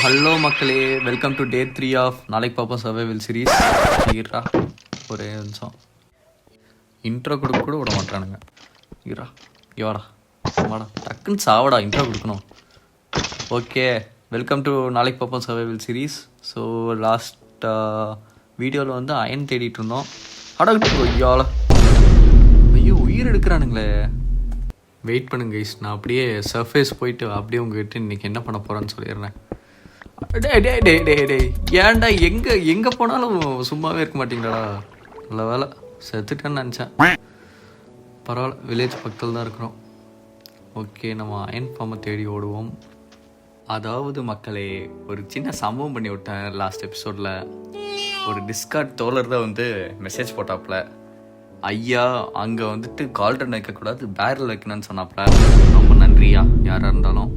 Hello மக்களே, welcome to day 3 of நாளைக்கு பார்ப்போம் சர்வைவல் சீரீஸ். ஈரா ஒரே நிமிஷம், இன்ட்ரோ கொடுக்க கூட விட மாட்டானுங்க. ஈரா வாடா வாடா, டக்குன்னு சாவடா, இன்ட்ரோ கொடுக்கணும். ஓகே, வெல்கம் டு நாளைக்கு பார்ப்போம் சர்வைவல் சீரீஸ். ஸோ லாஸ்ட் வீடியோவில் வந்து அயன் தேடிட்டு இருந்தோம். ஐயால ஐயோ உயிர் எடுக்கிறானுங்களே. வெயிட் பண்ணுங்க கைஸ், நான் அப்படியே சர்ஃபேஸ் போயிட்டு அப்படியே உங்ககிட்ட இன்றைக்கி என்ன பண்ண போகிறேன்னு சொல்லிடுறேன். டே ஏன்டா எங்கே போனாலும் சும்மாவே இருக்க மாட்டீங்களாடா. நல்ல வேலை செத்துட்டேன்னு நினச்சேன். பரவாயில்ல, வில்லேஜ் பக்கத்தில் தான் இருக்கிறோம். ஓகே, நம்ம அயன் ஃபார்மை தேடி ஓடுவோம். அதாவது மக்களே, ஒரு சின்ன சம்பவம் பண்ணி விட்டேன் லாஸ்ட் எபிசோடில். ஒரு டிஸ்கார்ட் தோழர் தான் வந்து மெசேஜ் போட்டாப்புல, ஐயா அங்கே வந்துட்டு கால்டன் வைக்கக்கூடாது பேரல் வைக்கணும்னு சொன்னாப்புல. ரொம்ப நன்றியா யாராக இருந்தாலும்.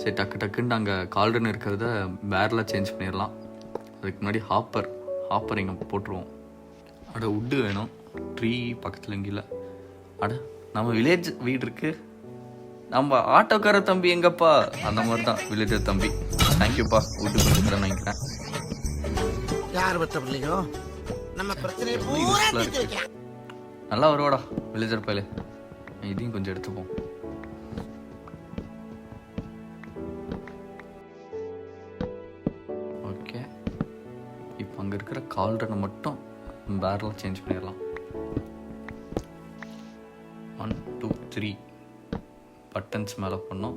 சரி, டக்குன்னு நாங்கள் கால்டன் இருக்கிறத பேரலாக சேஞ்ச் பண்ணிடலாம். அதுக்கு முன்னாடி ஹாப்பர் இங்கே போட்டுருவோம். அட உட்டு வேணும், ட்ரீ பக்கத்தில் எங்கேயில. அட நம்ம வில்லேஜ் வீடு இருக்குது, நம்ம ஆட்டோக்கார தம்பி எங்கப்பா, அந்த மாதிரி தான் வில்லேஜர் தம்பி. தேங்க்யூப்பா, உட்டு கொடுக்குறேன்னு நினைக்கிறேன். யார் பத்தப்பலையோ நம்ம பிரச்சனை நல்லா வருவாடா வில்லேஜர் பையலே. இதையும் கொஞ்சம் எடுத்துப்போம். ஓகே, இப்போ அங்கே இருக்கிற கால்டனை மட்டும் பேரலாக சேஞ்ச் பண்ணிடலாம். 1 2 3 பட்டன்ஸ் மேலே பண்ணோம்.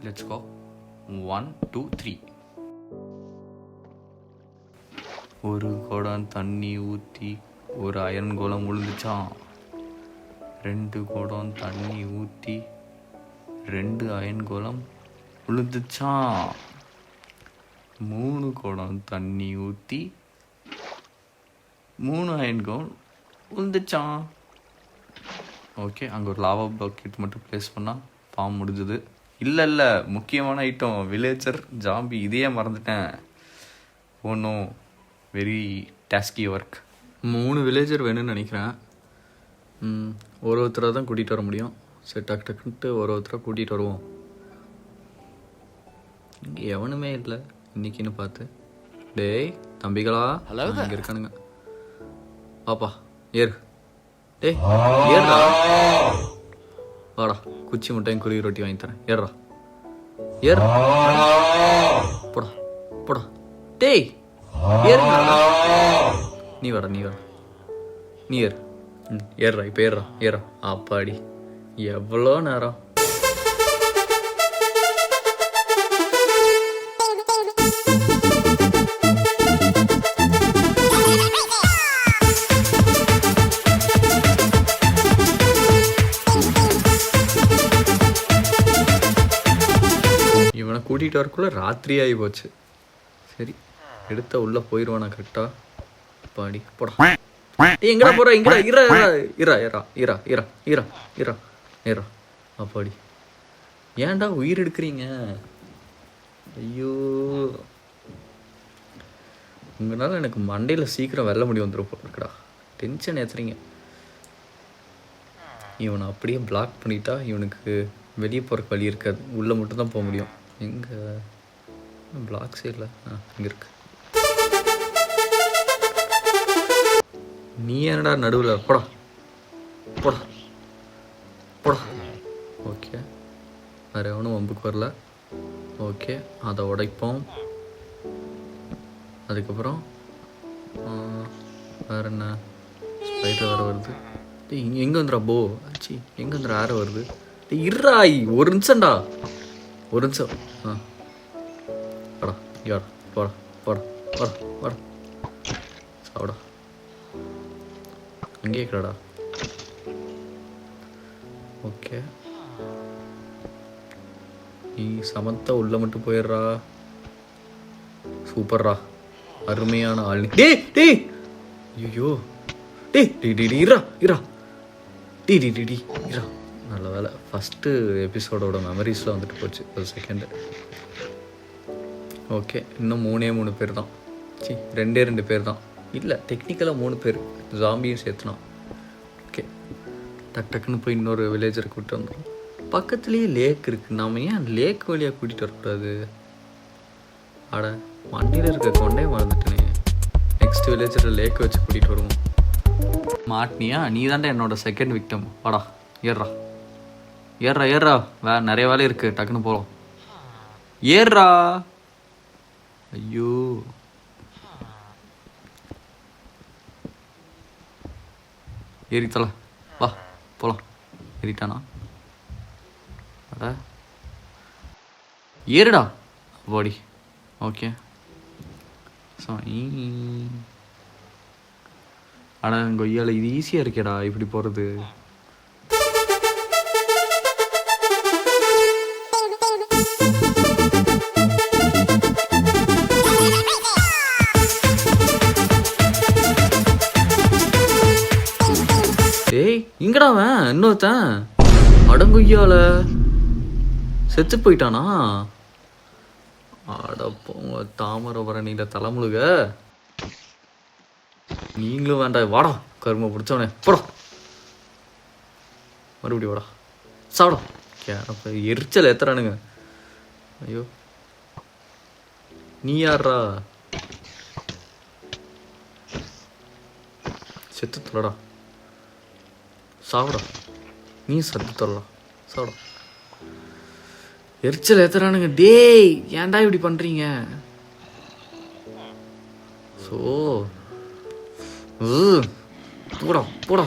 Let's go. 1 2 3. ஒரு குடம் தண்ணி ஊற்றி ஒரு அயன் கோலம் விழுந்துச்சான். 2 குடம் தண்ணி ஊற்றி 2 அயன் கோலம் விழுந்துச்சான். 3 குடம் தண்ணி ஊற்றி 3 அயன் கோலம் விழுந்துச்சான். ஓகே, அங்கே ஒரு லாவா பக்கெட் மட்டும் ப்ளேஸ் பண்ணால் ஃபார்ம் முடிஞ்சுது. இல்லை முக்கியமான ஐட்டம் வில்லேஜர் ஜாம்பி, இதையே மறந்துட்டேன். ஒன்றும் வெரி டாஸ்கி ஒர்க். 3 வில்லேஜர் வேணும்னு நினைக்கிறேன். ஒருத்தராக தான் கூட்டிகிட்டு வர முடியும். சரி, டக்குன்ட்டு ஒருத்தராக கூட்டிகிட்டு வருவோம். இங்கே எவனுமே இல்லை இன்னைக்குன்னு பார்த்து. டேய் தம்பிகளா, இங்கே இருக்கானுங்க. பாப்பா ஏறு. டேய் ஏறுடா, வாடா, குச்சி முட்டையும் குருவி ரொட்டி வாங்கி தரேன். ஏறுடா ஏறு, போடா போடா. டேய் நீ வர நீ ஏறு. ஏறுறா, இப்போ ஏறா. அப்பாடி எவ்வளோ நேரம். இவனை கூட்டிகிட்டு வரக்குள்ள ராத்திரி ஆகி போச்சு. சரி, எடுத்த உள்ளே போயிடுவானா கரெக்டாக. பாடி போடா. எங்கடா போகிற, எங்கடா இரா. அப்பாடி ஏன்டா உயிர் எடுக்கிறீங்க? ஐயோ, உங்களால் எனக்கு மண்டையில் சீக்கிரம் வெல்ல முடியும் வந்துடும் போட்டுருக்கடா. டென்ஷன் ஏற்றுறீங்க. இவனை அப்படியே பிளாக் பண்ணிட்டா இவனுக்கு வெளியே போகிறக்கு வழி இருக்காது. உள்ளே மட்டும்தான் போக முடியும். எங்கே பிளாக் சைடில் இங்கே இருக்கு. நீ என்னடா நடுவில்? போடா. ஓகே, வேறு எவனும் வம்புக்கு வரல. ஓகே, அதை உடைப்போம். அதுக்கப்புறம் வேறு என்ன, ஸ்பைடர் வேறு வருது. எங்கே வந்துடா போ ஆச்சு, எங்கே வந்துடா ஆற வருது. இருறாய், ஒரு நிமிஷம்டா, ஒரு நிமிஷம். வாடா யார், வாடா சாப்பிடா. அங்கேயே இருக்கடா. ஓகே, நீ சமத்தா உள்ள மட்டும் போயிடுறா. சூப்பர்ரா, அருமையான ஆள். டேய் ஐயோ, இரா. நல்ல வேலை, ஃபஸ்ட்டு எபிசோடோட மெமரிஸில் வந்துட்டு போச்சு ஒரு செகண்டு. ஓகே, இன்னும் 3 பேர் தான். 2 பேர் தான். இல்லை, டெக்னிக்கலாக 3 பேர், ஜாம்பியும் சேர்த்துனோம். ஓகே, டக்குன்னு போய் இன்னொரு வில்லேஜரை கூப்பிட்டு வந்துடும். பக்கத்துலேயே லேக் இருக்குது, நம்ம ஏன் லேக் வழியாக கூட்டிகிட்டு வரக்கூடாது? அட வண்டியில் இருக்க கொண்டே மறந்துட்டேனே. நெக்ஸ்ட் வில்லேஜில் லேக் வச்சு கூட்டிகிட்டு வருவோம். மாட்டினியா? நீ தாண்டா என்னோட செகண்ட் விக்டம். வாடா ஏறுறா ஏறுறா ஏறுறா. நிறைய வேலை இருக்குது, டக்குன்னு போகலாம். ஏறுறா. ஐயோ ஏறித்தல, வா போகலாம். ஏறிட்டானா? அட ஏறுடா பாடி. ஓகே. ஸோ அட கொய்யால இது ஈஸியாக இருக்கேடா இப்படி போகிறது. ஏய் இங்கடா அவன் இன்னொருத்தன். அடங்குய்யால செத்து போயிட்டானா? அடப்போங்க தாமரபரணியில தலைமுழுக. நீங்களும் வேண்டாம், வாடா கருமை பிடிச்சவனே போடா. மறுபடியும் வாடா சாப்பிடா. கேப்ப எரிச்சல் ஏத்துறானுங்க. ஐயோ நீ யாரா? செத்து தொல்லடா. சாப்பிடா. நீ சத்து தொல்லலாம். சாப்பிடா. எரிச்சல் ஏத்துறானுங்க. டேய் ஏன்டா இப்படி பண்றீங்க? ஸோ போடா போடா.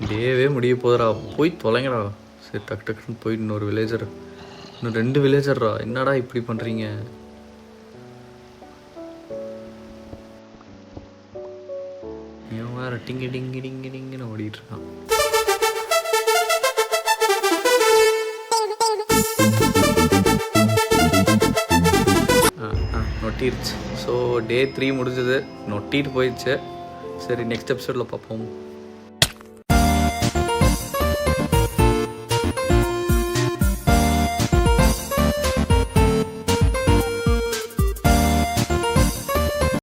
டேவே முடிய போதுடா, போய் தொலைங்கடா. சரி டக்கு டக்குன்னு போயிட்டு இன்னொரு வில்லேஜர், இன்னும் 2 வில்லேஜர்ரா. என்னடா இப்படி பண்ணுறீங்க? இவன் வேற டிங்கி டிங்கி டிங்கி டிங்குன்னு ஓடிட்டு இருக்கான். நொட்டிருச்சு. ஸோ டே 3 முடிஞ்சது, நொட்டிட்டு போயிடுச்சு. சரி நெக்ஸ்ட் எபிசோடில் பார்ப்போம்.